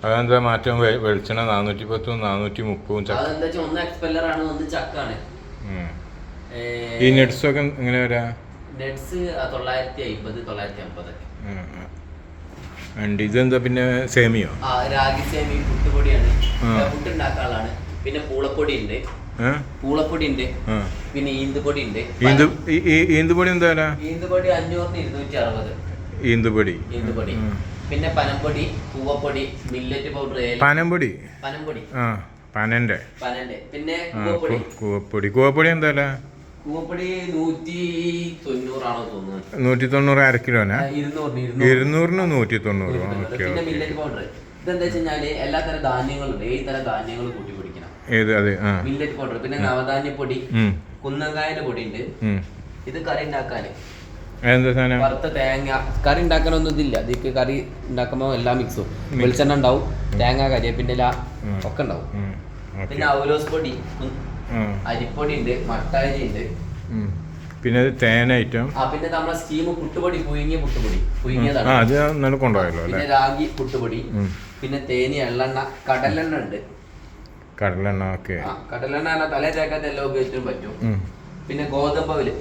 അതെന്താ മാറ്റം? വെളിച്ചെണ്ണ 410 430 അതെന്താ വെച്ചാൽ ഒന്ന് എക്സ്പെല്ലർ ആണ്, ഒന്ന് ചക്കാണ്. ഈ നെറ്റ്സ് ഒക്കെ എങ്ങനെ വരാ? നെറ്റ്സ് 950 950. ഇതെന്താ പിന്നെ സേമിയോ? രാഗി സേമി പുട്ടുപൊടിയാണ്, പുട്ടുണ്ടാക്കാനുള്ളതാണ്. പിന്നെ പൂളപ്പൊടി ഉണ്ട്, പിന്നെ ഈന്തുപൊടി ഉണ്ട്. ഈന്തുപൊടി എന്താ? ഈന്തുപൊടി 500 260. ഈന്തുപൊടി. പിന്നെ പനംപൊടി, പൂവപ്പൊടി, മില്ലറ്റ് പൗഡർ. പനംപൊടി പനന്റെ. പിന്നെ കൂവപ്പൊടി എന്താ? കൂവപ്പൊടി 190 ആണോ തോന്നുന്നു. 190 അര കിലോനാ? 200 190. പിന്നെ മില്ലറ്റ് പൗഡർ. ഇതെന്താ വെച്ചാല് എല്ലാ തരം ധാന്യങ്ങളുണ്ട്, 7 തരം ധാന്യങ്ങൾ കൂട്ടി പിടിക്കണം. Millet powder. പിന്നെ നവധാന്യപ്പൊടി, കുന്നങ്കായന്റെ പൊടി ഉണ്ട്. ഇത് കറി ഉണ്ടാക്കാന് വറുത്ത തേങ്ങ. കറി ഉണ്ടാക്കാനൊന്നും ഇതില്ല, ഇതിക്ക് കറി ഉണ്ടാക്കുമ്പോ എല്ലാം മിക്സും. വെളിച്ചെണ്ണ ഉണ്ടാവും, തേങ്ങ, കരിവേപ്പിന്റെ ഇല ഒക്കെ ഉണ്ടാവും. പിന്നെ ഔലോസ് പൊടി, അരിപ്പൊടി ഉണ്ട്, മട്ടാരി ഉണ്ട്. പിന്നെ തേൻ ഐറ്റം. പിന്നെ നമ്മളെ സ്കീം പുട്ടുപൊടി, പുഴുങ്ങിയതാണ്. പിന്നെ രാഗി പുട്ടുപൊടി, പിന്നെ തേനി, എള്ളെണ്ണ, കടലെണ്ണ ഉണ്ട്. കടലെണ്ണ തല തേക്കാത്ത എല്ലാം ഉപയോഗിച്ചിട്ടും പറ്റും. പിന്നെ ഗോതമ്പുണ്ട്.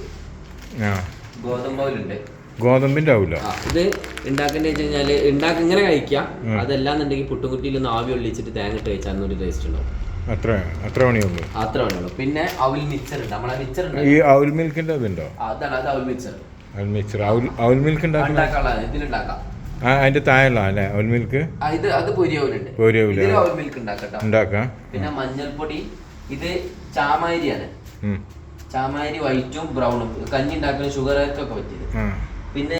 ഗോതമ്പിന്റെ ആവില്ല. ഇത് ഉണ്ടാക്കേണ്ട വെച്ച് കഴിഞ്ഞാല് ഇങ്ങനെ കഴിക്കാം. അതല്ലാന്നുണ്ടെങ്കിൽ പുട്ടുകുറ്റിയിൽ ആവി ഒള്ളിച്ചിട്ട് തേങ്ങ ഇട്ട് കഴിച്ചാൽ ഒരു ടേസ്റ്റ് ഉണ്ടാവും. അത്ര പണിയുള്ളൂ. പിന്നെ അവൽ മിക്സർ ഉണ്ട്. നമ്മളെ മിക്സർ ഉണ്ട്. ഈ അവൽ മിൽക്കിന്റെ അതുണ്ടോ? അതാണ്, അത് അവൽ മിക്സർ. അവൽ മിൽക്ക് ഇതിലുണ്ടാക്കാം. അതിന്റെ താഴെയുള്ള അല്ലേ അവൽ മിൽക്ക്? അത് പൊരിയവലുണ്ട്. അവൽ മിൽക്ക് ഉണ്ടാക്കാം. പിന്നെ മഞ്ഞൾപ്പൊടി. ഇത് ചാമാരിയാണ്. ചാമാരി വൈറ്റും ബ്രൗണും. കഞ്ഞി ഉണ്ടാക്കുന്ന ഷുഗർ ഒക്കെ പറ്റിയത്. പിന്നെ